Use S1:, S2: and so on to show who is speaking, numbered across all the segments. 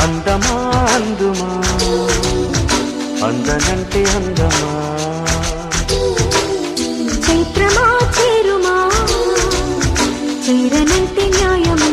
S1: అందమా అందుమా అందనంటే అందమా
S2: చైత్రమా చేరుమా చేరనంటే న్యాయమా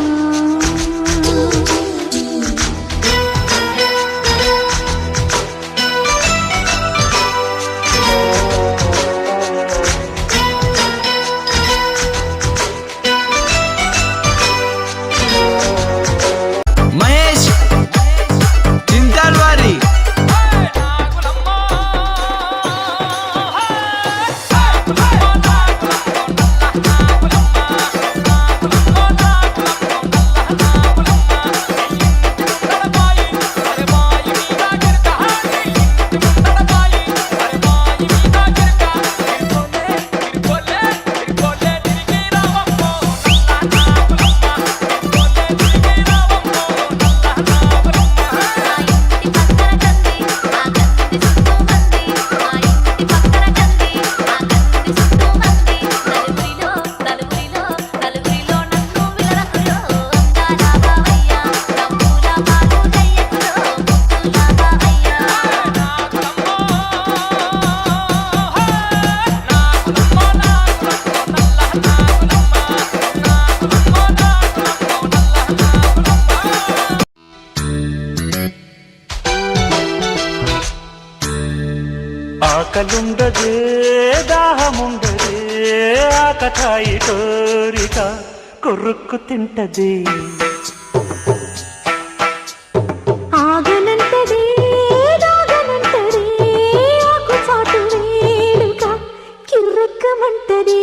S1: ఆకలుండదే దాహముండదే ఆకతాయి కోరిక కొరుక్కు తింటది
S2: ఆగనంటదే దాగనంటదే ఆకుచాటు వేడుక కిర్రెక్కమంటదే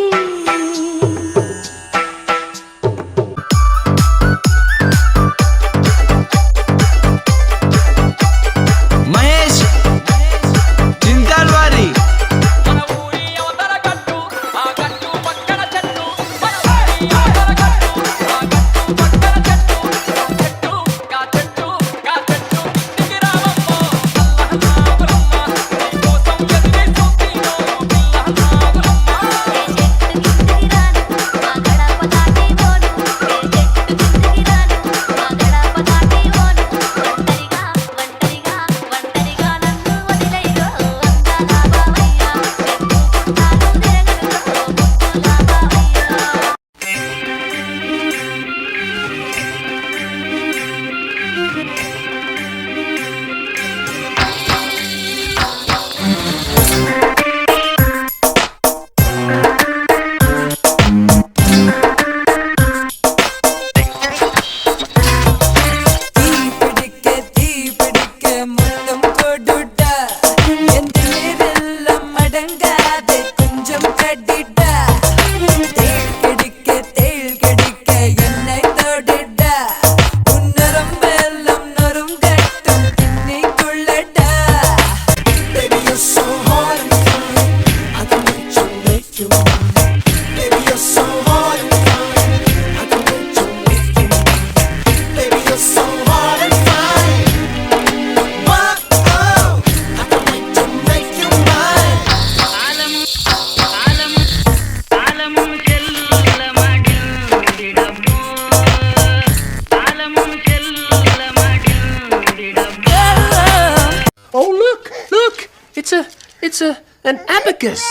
S1: An abacus.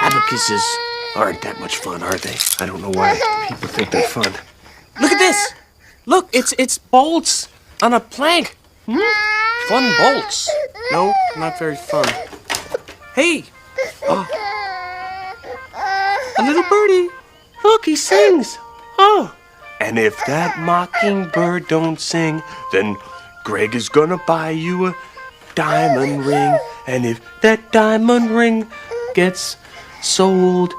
S1: Abacuses aren't that much fun, are they? I don't know why people think they're fun. Look at this. Look, it's bolts on a plank. Fun bolts. No, not very fun. Hey. Oh. A little birdie. Look, he sings. Oh. And if that mockingbird don't sing, then Greg is gonna buy you a diamond ring. And if that diamond ring gets sold,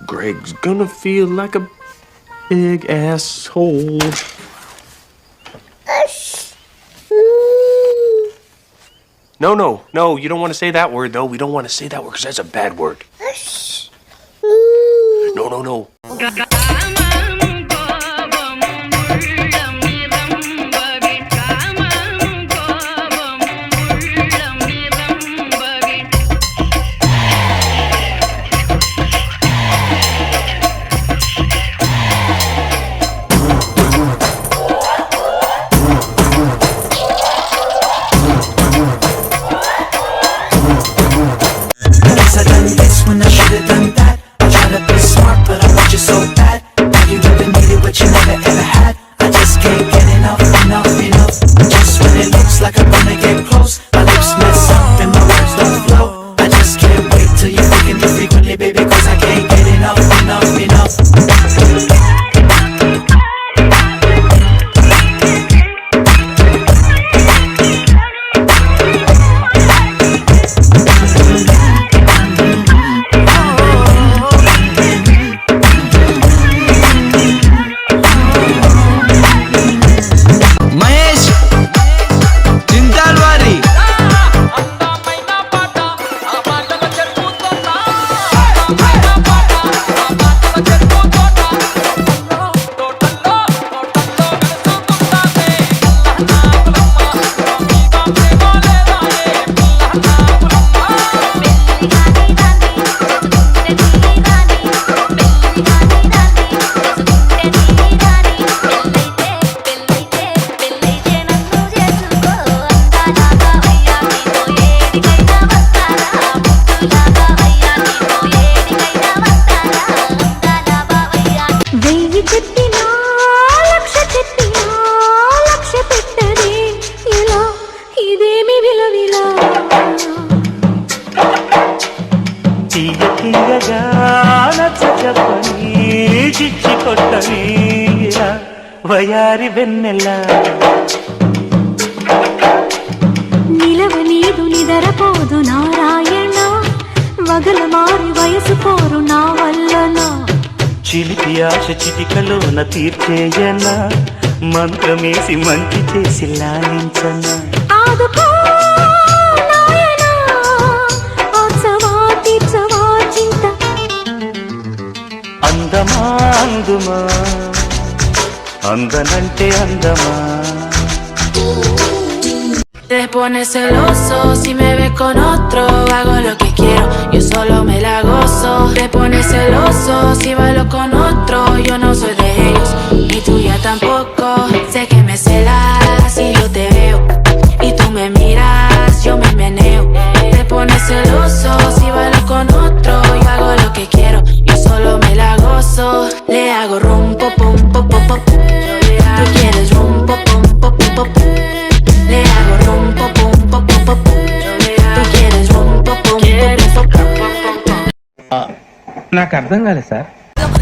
S1: Greg's gonna feel like a big asshole. No, you don't want to say that word, though. We don't want to say that word because that's a bad word. No.
S3: చెప్పని చిచ్చి కొట్టని ఇలా వయారి వెన్నెల
S2: నిలవ నీదు నిదరపోదు నారాయణ వగల మారి వయసు పోరు నా వల్లన
S3: చిలిపి ఆశ చిటికలోన తీర్చేయన మంత్రమేసి మంచి చేసి లాలించన
S2: ఆదుకో నాయనా ఆచవా తీర్చవా చింత
S3: అందమా అందుమా అందనంటే అందమా
S4: Te pones celoso si me ves con otro. Hago lo que quiero, yo solo me la gozo. Te pones celoso si bailo con otro. Yo no soy de ellos, ni tuya tampoco. Sé que me celas si yo te veo. Y tú me miras, yo me meneo. Te pones celoso si bailo con otro. Yo hago lo que quiero, yo solo me la gozo. Le hago rum, pop, pum, pop, pop, pop. Tú quieres rum, pop, pum, pop, pop, pop. Le hago rum, pop, pum, pop, pop, pop. Tú quieres rum, pop, pum, pop, pop.
S5: నాకు అర్థం కాలేదు sir.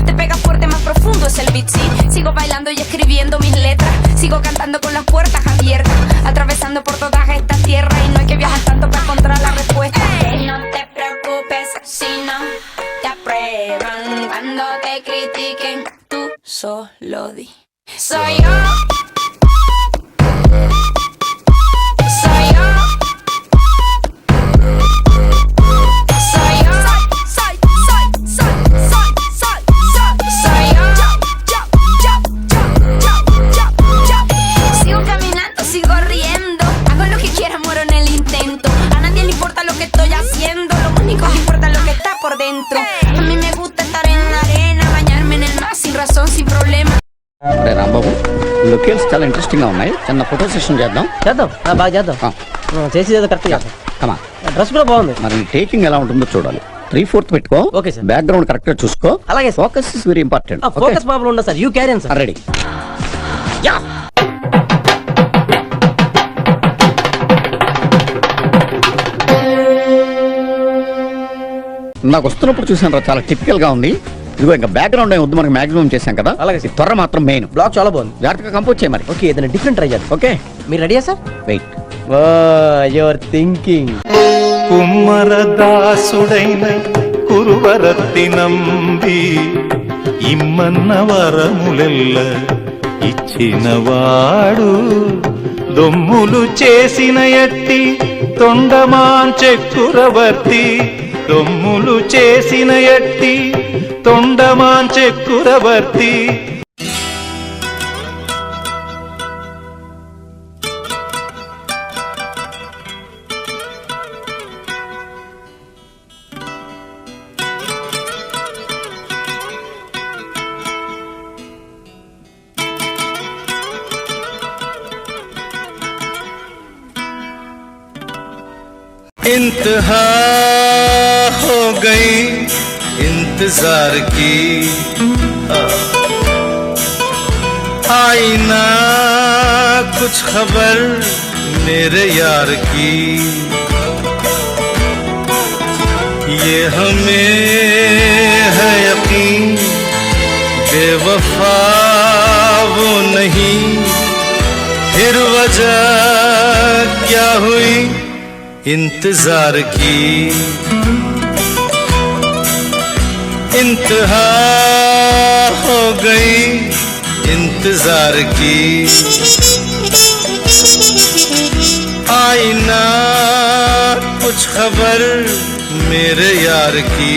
S6: Te pega fuerte, más profundo es el beat, sí. Sigo bailando y escribiendo mis letras. Sigo cantando con las puertas abiertas. Atravesando por todas estas tierras. Y no hay que viajar tanto para encontrar la respuesta. No te preocupes si no te aprueban. Cuando te critiquen, tú solo di. Soy yo. Soy yo. Soy yo. Soy yo. Sigo caminando, sigo riendo. Hago lo que quiera, muero en el intento. A nadie le importa lo que estoy haciendo. Lo único que importa es lo que está por dentro. A mí me gusta estar en la arena, bañarme en el mar sin razón, sin problema.
S7: అరే Rambabu locations చాలా interesting గా ఉన్నాయి చిన్న photo session చేద్దాం
S5: బాగా చేద్దాం. చేసేది correct గా
S7: కమా
S5: డ్రెస్ కూడా బాగుంది.
S7: మరి టేకింగ్ ఎలా ఉంటుందో చూడాలి 3/4 పెట్టుకో
S5: ఓకే సార్.
S7: బ్యాక్గ్రౌండ్ కరెక్ట్ గా చూసుకో
S5: అలాగే sir.
S7: Focus is very important
S5: focus problem ఉండదు sir. You carry sir.
S7: Ready యా నాకు వస్తున్నప్పుడు చూసాను చాలా టిపికల్ గా ఉంది. ఇదిగో ఇంకా బ్యాక్గ్రౌండ్ ఏం వద్దు మనకి మాక్సిమం చేశాం కదా
S5: అలాగే
S7: ఈ త్వర మాత్రం మెయిన్
S5: బ్లాక్ చాలా బాగుంది.
S7: జాగ్రత్తగా కంపోజ్ చేయ మరి
S5: ఓకే ఏదైనా డిఫరెంట్ ట్రై చేద్దాం.
S7: ఓకే
S5: మీరు రెడీయా సార్?
S7: Wait
S5: your thinking.
S3: కుమ్మరదాసుడైన కురువరత్తి నంబి ఇమ్మన్న వరములెల్ల ఇచ్చినవాడు దొమ్ములు చేసిన ఎట్టి తొండమాంచెక్కురవర్తి దొమ్ములు చేసిన ఎట్టి తొండమాంచెక్కురవర్తి इंतहा हो गई इंतजार की आई ना कुछ खबर मेरे यार की ये हमें है यकीन बेवफा वो नहीं फिर वजह क्या हुई इंतजार की इंतहा हो गई इंतजार की आई ना कुछ खबर मेरे यार की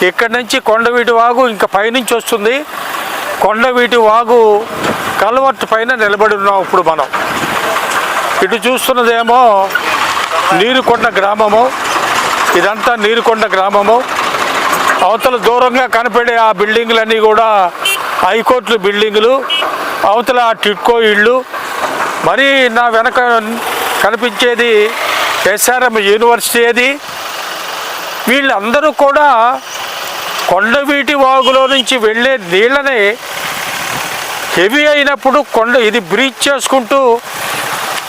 S8: ఇక్కడి నుంచి కొండవీటి వాగు ఇంకా పైనుంచి వస్తుంది. కొండవీటి వాగు కల్వర్ట్ పైన నిలబడి ఉన్నాం ఇప్పుడు మనం. ఇటు చూస్తున్నదేమో నీరుకొండ గ్రామము. ఇదంతా నీరుకొండ గ్రామము. అవతల దూరంగా కనపడే ఆ బిల్డింగులన్నీ కూడా హైకోర్టు బిల్డింగులు, అవతల టిట్కో ఇళ్ళు. మరి నా వెనక కనిపించేది ఎస్ఆర్ఎం యూనివర్సిటీ. అది వీళ్ళందరూ కూడా కొండవీటి వాగులో నుంచి వెళ్ళే నీళ్ళని హెవీ అయినప్పుడు ఇది బ్రీచ్ చేసుకుంటూ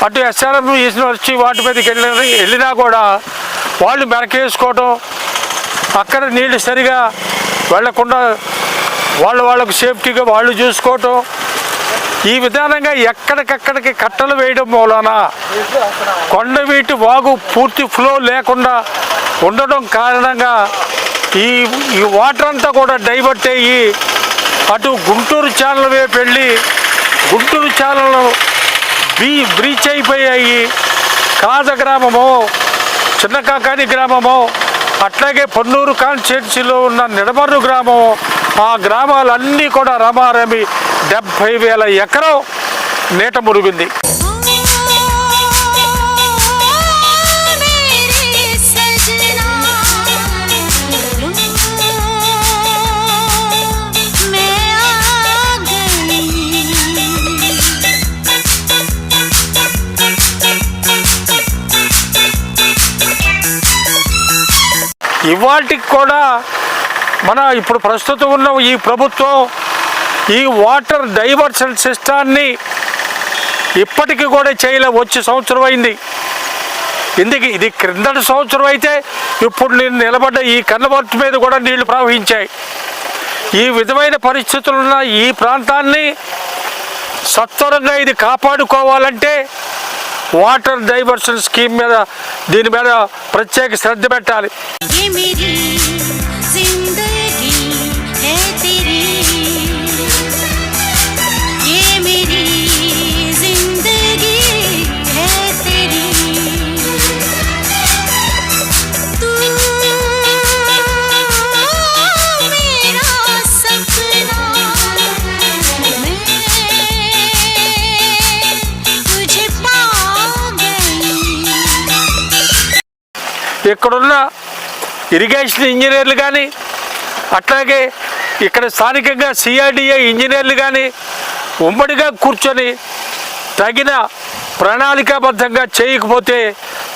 S8: అటు ఎస్ఆర్ఎం యూనివర్సిటీ వాటి మీదకి వెళ్ళినా కూడా వాళ్ళు మెనకేసుకోవటం, అక్కడ నీళ్ళు సరిగా వెళ్లకుండా వాళ్ళకు సేఫ్టీగా వాళ్ళు చూసుకోవటం, ఈ విధానంగా ఎక్కడికక్కడికి కట్టలు వేయడం మూలాన కొండవీటి వాగు పూర్తి ఫ్లో లేకుండా ఉండడం కారణంగా ఈ వాటర్ అంతా కూడా డైవర్ట్ అయ్యి అటు గుంటూరు ఛానల్ వైపు వెళ్ళి గుంటూరు ఛానల్ బ్రీచ్ అయిపోయాయి. కాజ గ్రామము, చిన్న కాకాని గ్రామము, అట్లాగే పొన్నూరు కాన్స్టిట్యున్సీలో ఉన్న నిడమర్రు గ్రామము, ఆ గ్రామాలన్నీ కూడా రమారమి 70,000 ఎకరం నీట మురిగింది. ఇవాటికి కూడా మన ఇప్పుడు ప్రస్తుతం ఉన్న ఈ ప్రభుత్వం ఈ వాటర్ డైవర్షన్ సిస్టాన్ని ఇప్పటికీ కూడా వచ్చే సంవత్సరం అయింది. ఇది క్రిందటి సంవత్సరం అయితే ఇప్పుడు నేను నిలబడ్డ ఈ కన్నవర్తి మీద కూడా నీళ్లు ప్రవహించాయి. ఈ విధమైన పరిస్థితులున్న ఈ ప్రాంతాన్ని సత్వరంగా ఇది కాపాడుకోవాలంటే వాటర్ డైవర్షన్ స్కీమ్ మీద దీని మీద ప్రత్యేక శ్రద్ధ పెట్టాలి. ఇక్కడున్న ఇరిగేషన్ ఇంజనీర్లు కానీ అట్లాగే ఇక్కడ స్థానికంగా సిఆర్డిఏ ఇంజనీర్లు కానీ ఉమ్మడిగా కూర్చొని తగిన ప్రణాళికాబద్ధంగా చేయకపోతే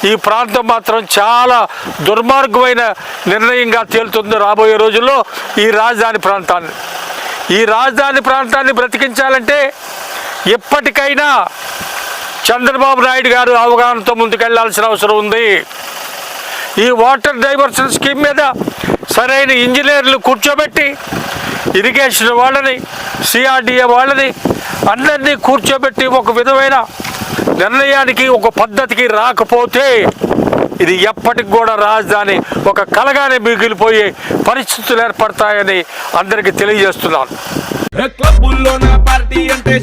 S8: ఈ ప్రాంతం మాత్రం చాలా దుర్మార్గమైన నిర్ణయంగా తేలుతుంది రాబోయే రోజుల్లో. ఈ రాజధాని ప్రాంతాన్ని బ్రతికించాలంటే ఎప్పటికైనా చంద్రబాబు నాయుడు గారు అవగాహనతో ముందుకెళ్లాల్సిన అవసరం ఉంది. ఈ వాటర్ డైవర్షన్ స్కీమ్ మీద సరైన ఇంజనీర్లు కూర్చోబెట్టి ఇరిగేషన్ వాళ్ళని, సిఆర్డిఏ వాళ్ళని అందరినీ కూర్చోబెట్టి ఒక విధమైన నిర్ణయానికి, ఒక పద్ధతికి రాకపోతే ఇది ఎప్పటికి కూడా రాజధాని ఒక కలగానే మిగిలిపోయే పరిస్థితులు ఏర్పడతాయని అందరికీ తెలియజేస్తున్నాను.
S9: క్లబ్బుల్లోన పార్టీ అంటే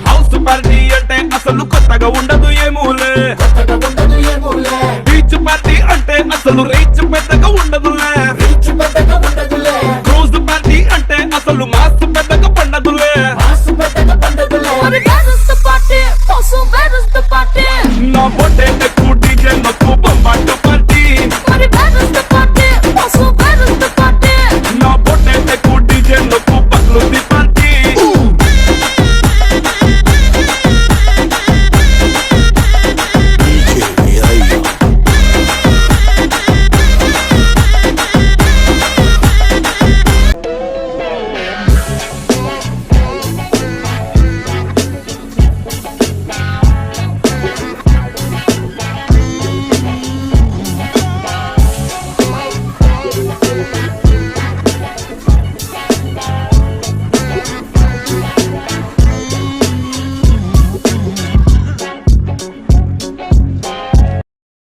S9: హౌస్ పార్టీ అంటే అసలు కొత్తగా ఉండదు ఏమూలే. బీచ్ పార్టీ అంటే అసలు రీచ్ పెద్దగా ఉండదులే.